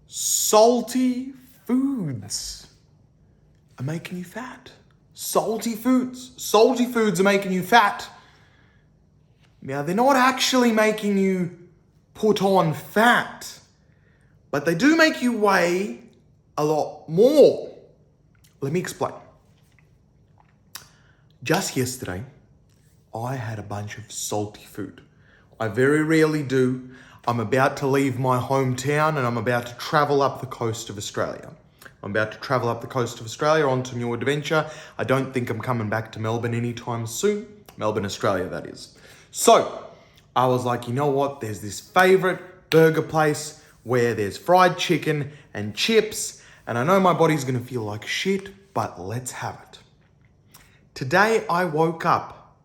Salty foods are making you fat. Salty foods are making you fat. Now, they're not actually making you put on fat, but they do make you weigh a lot more. Let me explain. Just yesterday, I had a bunch of salty food. I very rarely do. I'm about to leave my hometown and I'm about to travel up the coast of Australia. I'm about to travel up the coast of Australia onto a new adventure. I don't think I'm coming back to Melbourne anytime soon. Melbourne, Australia, that is. So, I was like, you know what? There's this favorite burger place where there's fried chicken and chips, and I know my body's gonna feel like shit, but let's have it. Today, I woke up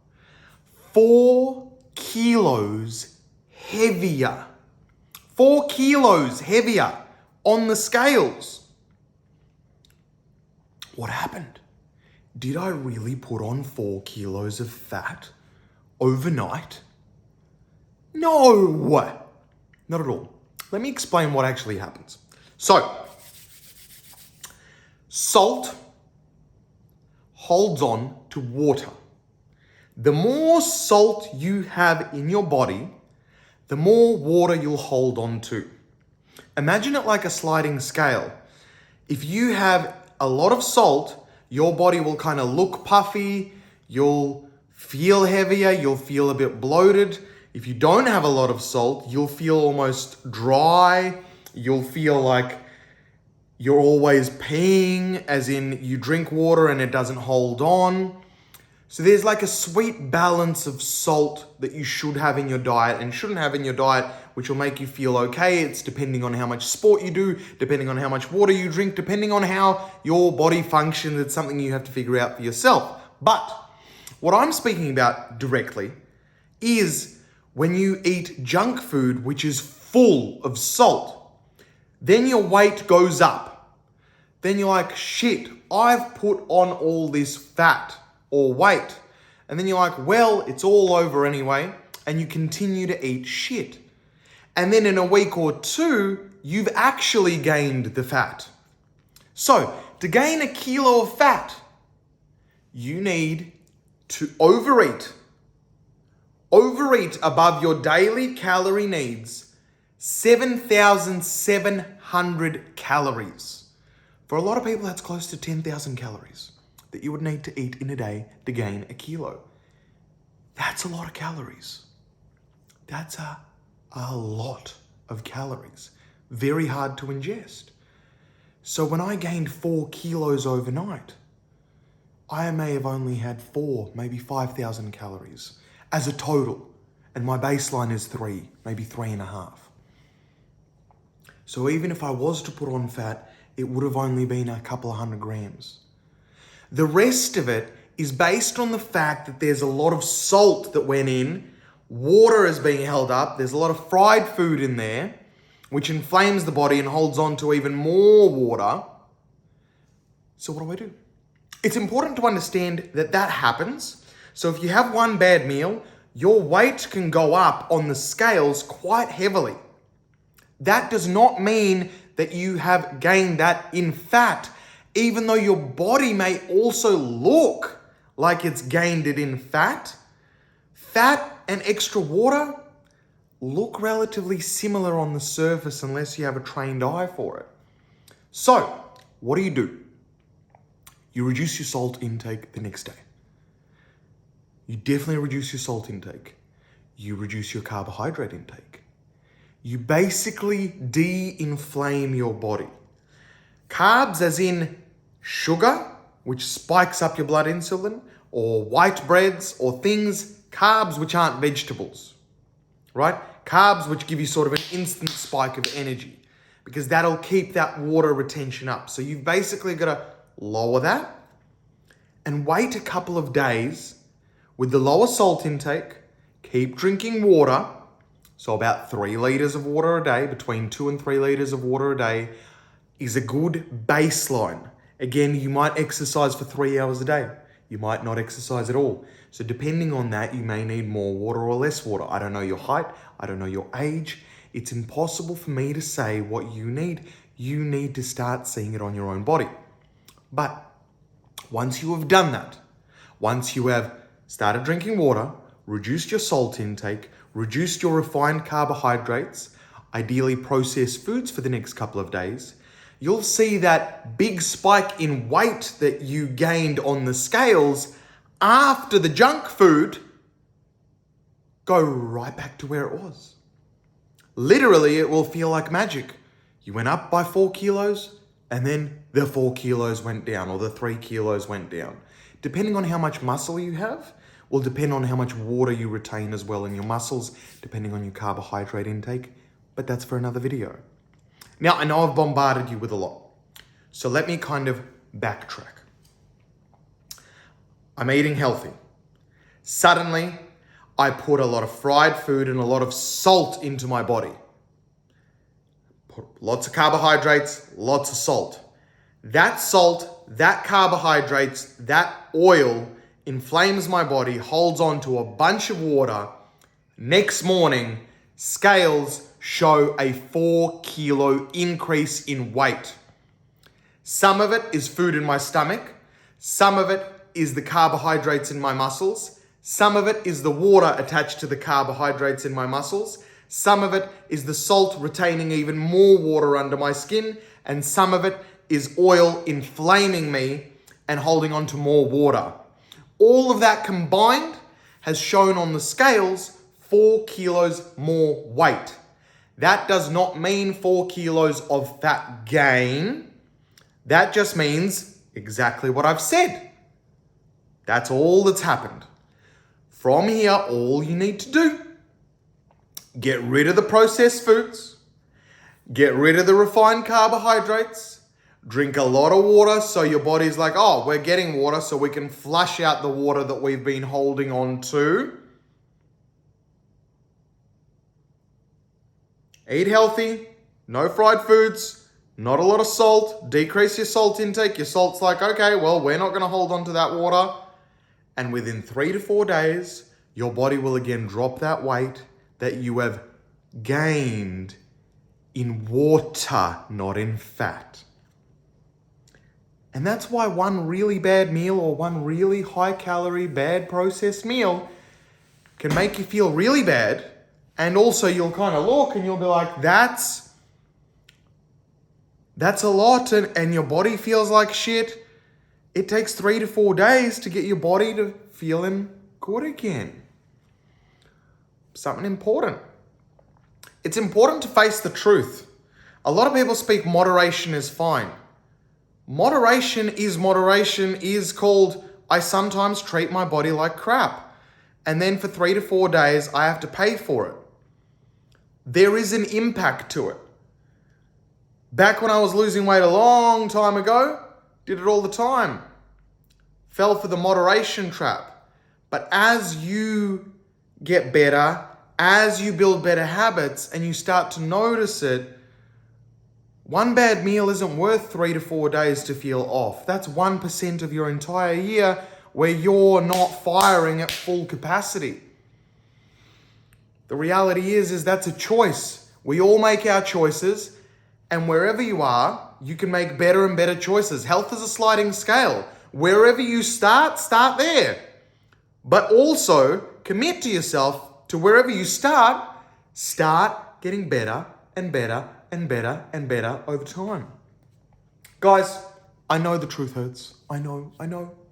4 kilos heavier. 4 kilos heavier on the scales. What happened? Did I really put on 4 kilos of fat overnight? No, not at all. Let me explain what actually happens. So, salt holds on to water. The more salt you have in your body, the more water you'll hold on to. Imagine it like a sliding scale. If you have a lot of salt, your body will kind of look puffy, you'll feel heavier, you'll feel a bit bloated. If you don't have a lot of salt, you'll feel almost dry, you'll feel like you're always peeing, as in you drink water and it doesn't hold on. So there's like a sweet balance of salt that you should have in your diet and shouldn't have in your diet, which will make you feel okay. It's depending on how much sport you do, depending on how much water you drink, depending on how your body functions. It's something you have to figure out for yourself. But what I'm speaking about directly is when you eat junk food, which is full of salt, then your weight goes up. Then you're like, shit, I've put on all this fat or weight. And then you're like, well, it's all over anyway. And you continue to eat shit. And then in a week or two, you've actually gained the fat. So to gain a kilo of fat, you need to overeat. Overeat above your daily calorie needs, 7,700 calories. For a lot of people, that's close to 10,000 calories that you would need to eat in a day to gain a kilo. That's a lot of calories. That's a lot of calories. Very hard to ingest. So when I gained 4 kilos overnight, I may have only had 4, maybe 5,000 calories as a total. And my baseline is 3, maybe 3.5. So even if I was to put on fat, it would have only been a couple of 100 grams. The rest of it is based on the fact that there's a lot of salt that went in, water is being held up, there's a lot of fried food in there, which inflames the body and holds on to even more water. So what do? It's important to understand that that happens. So if you have one bad meal, your weight can go up on the scales quite heavily. That does not mean that you have gained that in fat, even though your body may also look like it's gained it in fat. Fat and extra water look relatively similar on the surface unless you have a trained eye for it. So, what do? You reduce your salt intake the next day. You definitely reduce your salt intake. You reduce your carbohydrate intake. You basically de-inflame your body. Carbs as in sugar, which spikes up your blood insulin, or white breads, or carbs which aren't vegetables, right? Carbs which give you sort of an instant spike of energy because that'll keep that water retention up. So you've basically got to lower that and wait a couple of days with the lower salt intake, keep drinking water, so about 3 liters of water a day, between 2 and 3 liters of water a day is a good baseline. Again, you might exercise for 3 hours a day. You might not exercise at all. So depending on that, you may need more water or less water. I don't know your height. I don't know your age. It's impossible for me to say what you need. You need to start seeing it on your own body. But once you have done that, once you have started drinking water, reduced your salt intake, reduced your refined carbohydrates, ideally processed foods for the next couple of days, you'll see that big spike in weight that you gained on the scales after the junk food go right back to where it was. Literally, it will feel like magic. You went up by 4 kilos and then the 4 kilos went down or the 3 kilos went down. Depending on how much muscle you have, will depend on how much water you retain as well in your muscles, depending on your carbohydrate intake, but that's for another video. Now, I know I've bombarded you with a lot, so let me kind of backtrack. I'm eating healthy. Suddenly, I put a lot of fried food and a lot of salt into my body. Put lots of carbohydrates, lots of salt. That salt, that carbohydrates, that oil inflames my body, holds on to a bunch of water. Next morning, scales show a 4 kilo increase in weight. Some of it is food in my stomach. Some of it is the carbohydrates in my muscles. Some of it is the water attached to the carbohydrates in my muscles. Some of it is the salt retaining even more water under my skin. And some of it is oil inflaming me and holding on to more water. All of that combined has shown on the scales 4 kilos more weight. That does not mean 4 kilos of fat gain. That just means exactly what I've said. That's all that's happened. From here, all you need to do, get rid of the processed foods, get rid of the refined carbohydrates, drink a lot of water so your body's like, oh, we're getting water so we can flush out the water that we've been holding on to. Eat healthy, no fried foods, not a lot of salt, decrease your salt intake. Your salt's like, okay, well, we're not going to hold on to that water. And within 3 to 4 days, your body will again drop that weight that you have gained in water, not in fat. And that's why one really bad meal or one really high calorie, bad processed meal can make you feel really bad. And also you'll kind of look and you'll be like, that's a lot, and your body feels like shit. It takes 3 to 4 days to get your body to feeling good again. Something important. It's important to face the truth. A lot of people speak moderation is fine. Moderation is called, I sometimes treat my body like crap. And then for 3 to 4 days, I have to pay for it. There is an impact to it. Back when I was losing weight a long time ago, did it all the time. Fell for the moderation trap. But as you get better, as you build better habits and you start to notice it, one bad meal isn't worth 3 to 4 days to feel off. That's 1% of your entire year where you're not firing at full capacity. The reality is that's a choice. We all make our choices, and wherever you are, you can make better and better choices. Health is a sliding scale. Wherever you start there. But also commit to yourself to wherever you start getting better and better and better and better over time. Guys, I know the truth hurts. I know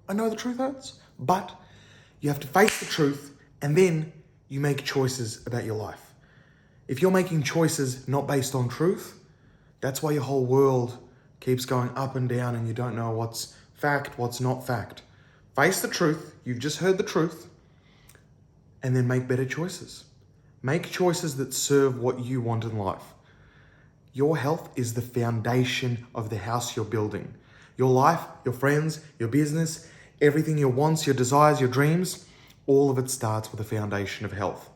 the truth hurts. But you have to face the truth and then you make choices about your life. If you're making choices not based on truth, that's why your whole world keeps going up and down and you don't know what's fact, what's not fact. Face the truth. You've just heard the truth. And then make better choices. Make choices that serve what you want in life. Your health is the foundation of the house you're building. Your life, your friends, your business, everything, your wants, your desires, your dreams, all of it starts with a foundation of health.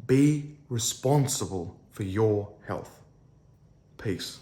Be responsible for your health. Peace.